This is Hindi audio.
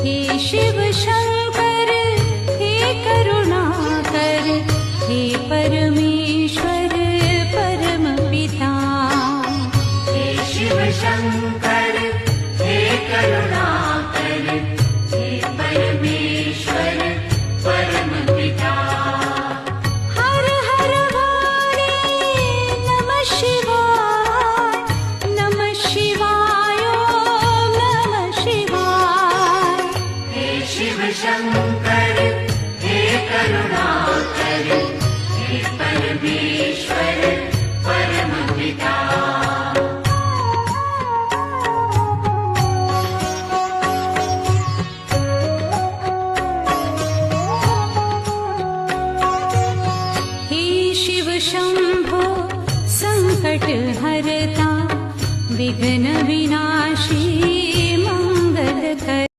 हे शिव शंकर हे करुणाकर हे परमेश्वर परम पिता। हे शिव शंकर हे करुणाकर हे परमेश्वर परम पिता। हर हर वाणी नमः शिवाय नमः शिवाय ओम नमः शिवाय। हे शिव शंकर हे करुणाकर हे परमेश्वर परम पिता। हे शिव शंभो संकट हरता विघ्न विनाशी मंगल कर।